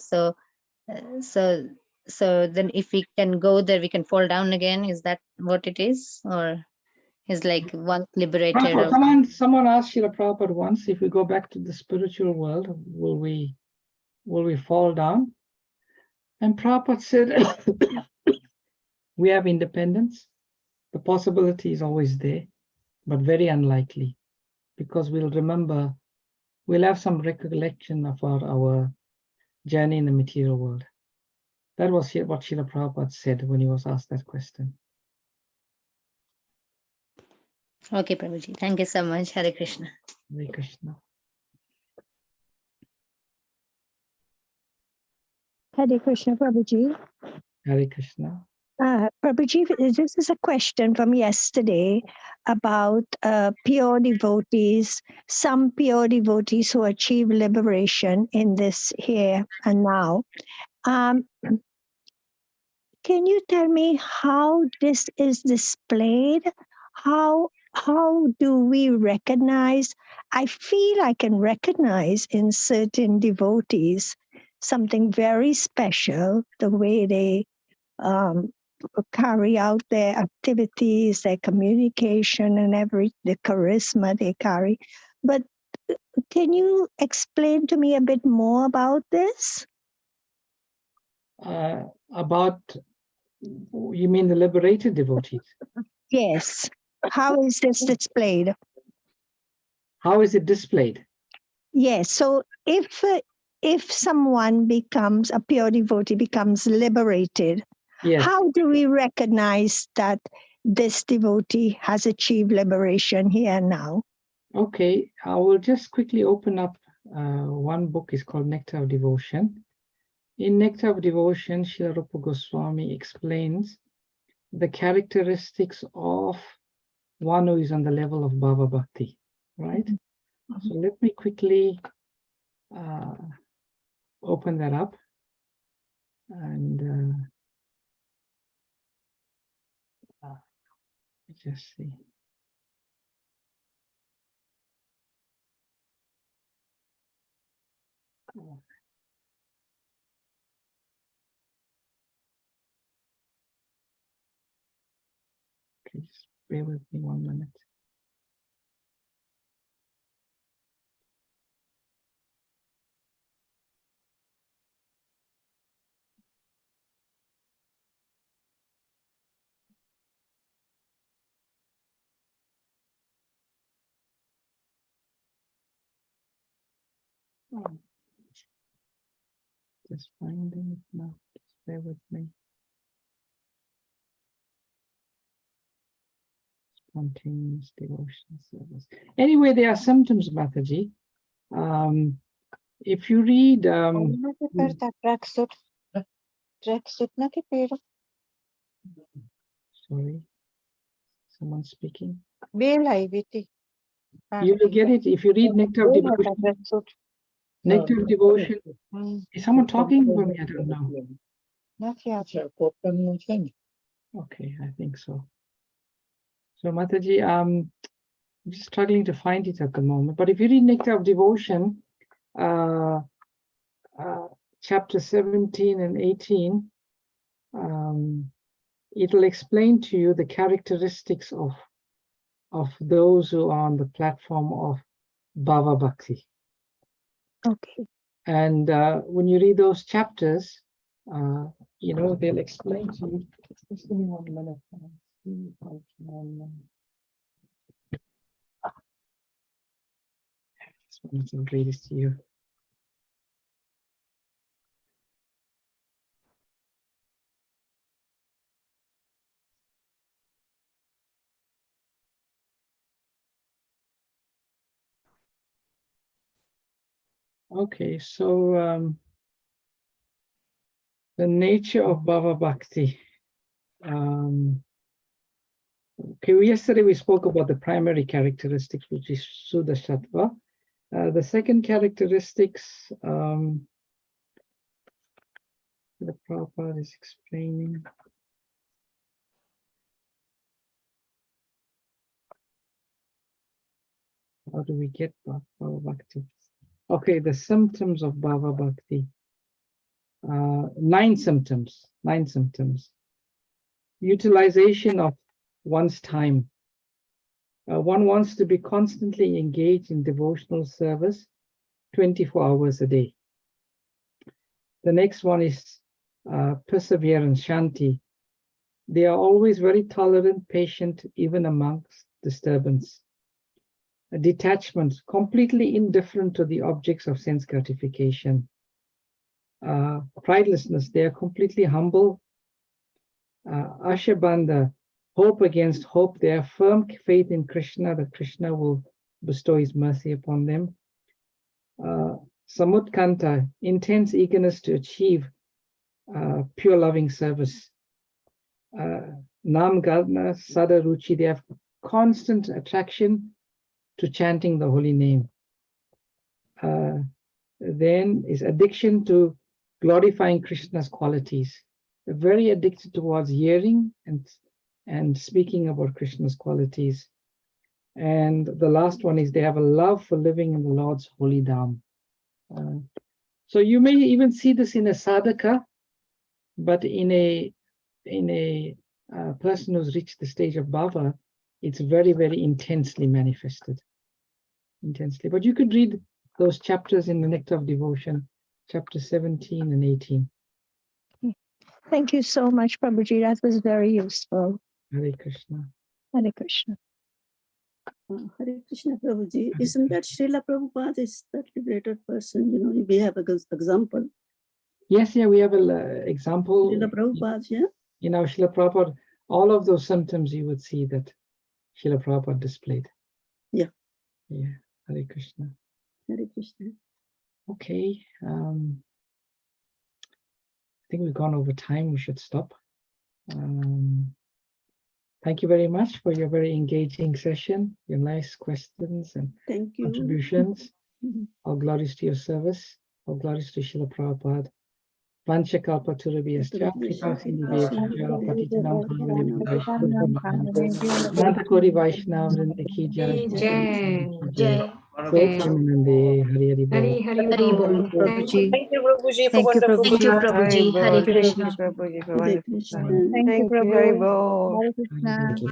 So then if we can go there, we can fall down again. Is that what it is? Or is like once liberated? Someone asked Srila Prabhupada once, if we go back to the spiritual world, will we fall down? And Prabhupada said, we have independence. The possibility is always there, but very unlikely, because we'll have some recollection of our journey in the material world. That was what Srila Prabhupada said when he was asked that question. Okay, Prabhuji. Thank you so much. Hare Krishna. Hare Krishna. Hare Krishna, Prabhuji. Hare Krishna. Prabhuji, this is a question from yesterday about pure devotees, some pure devotees who achieve liberation in this here and now. Can you tell me how this is displayed? How do we recognize? I feel I can recognize in certain devotees something very special, the way they carry out their activities, their communication, and the charisma they carry. But can you explain to me a bit more about this? You mean the liberated devotees? Yes. How is this displayed? How is it displayed? Yes. So if someone becomes a pure devotee, becomes liberated, yes, how do we recognize that this devotee has achieved liberation here and now? Okay, I will just quickly open up one book. It's called Nectar of Devotion. In Nectar of Devotion, Srila Rupa Goswami explains the characteristics of one who is on the level of Bhava Bhakti, right? Mm-hmm. So let me quickly open that up and just see. Okay, just bear with me 1 minute. Just finding it now. Just bear with me. Spontaneous devotion service. Anyway, there are symptoms, Mataji. If you read sorry, someone speaking. You will get it if you read Nectar of Devotion. Nectar of Devotion. Is someone talking for me? I don't know. Okay, I think so. So Mataji, I'm just struggling to find it at the moment. But if you read Nectar of Devotion, chapter 17 and 18, it'll explain to you the characteristics of those who are on the platform of Bhava Bhakti. Okay. And when you read those chapters, they'll explain to you. Just give me 1 minute. Just wanted to read this to you. Okay, so the nature of Bhava Bhakti. Yesterday we spoke about the primary characteristics, which is Suddha Sattva. The second characteristics, the Prabhupada is explaining. How do we get Bhava Bhakti? Okay, the symptoms of Bhava Bhakti. 9 symptoms. Utilization of one's time. One wants to be constantly engaged in devotional service 24 hours a day. The next one is perseverance, shanti. They are always very tolerant, patient, even amongst disturbance. A detachment, completely indifferent to the objects of sense gratification. Pridelessness, they are completely humble. Ashabandha, hope against hope. They have firm faith in Krishna, that Krishna will bestow his mercy upon them. Samutkanta, intense eagerness to achieve pure loving service. Nam Gadna Sada Ruchi, they have constant attraction to chanting the holy name. Then is addiction to glorifying Krishna's qualities. They're very addicted towards hearing and speaking about Krishna's qualities. And the last one is they have a love for living in the Lord's holy dham. So you may even see this in a sadhaka, but in a person who's reached the stage of bhava, it's very, very intensely manifested. Intensely. But you could read those chapters in the Nectar of Devotion, chapter 17 and 18. Thank you so much, Prabhuji. That was very useful. Hare Krishna. Hare Krishna. Hare Krishna, Prabhuji. Isn't that Srila Prabhupada is that liberated person? You know, we have an example. Yes, yeah, we have an example. Srila Prabhupada, yeah? In our Srila Prabhupada, all of those symptoms you would see that Srila Prabhupada displayed. Yeah. Yeah, Hare Krishna. Hare Krishna. Okay. I think we've gone over time. We should stop. Thank you very much for your very engaging session, your nice questions and Thank you. contributions. All glories to your service. All glories to Srila Prabhupada. Vanchakalpa Turabhyascha, Kripa Sindhubhyascha, Patitanam Pavanam Nanta Vaishnava Vrinda Ki Jai. Jai. Premanande, Hari Hari Bol. Hari Bol, Prabhuji. Thank you, Prabhuji, for Thank you, wonderful Prabhuji. Thank you, class. Prabhuji. Hare Thank you, Krishna. Prabhuji, for Hare wonderful Krishna. class. Thank you, Thank you, Hari Prabhu. Bol. Hare Krishna. Thank you.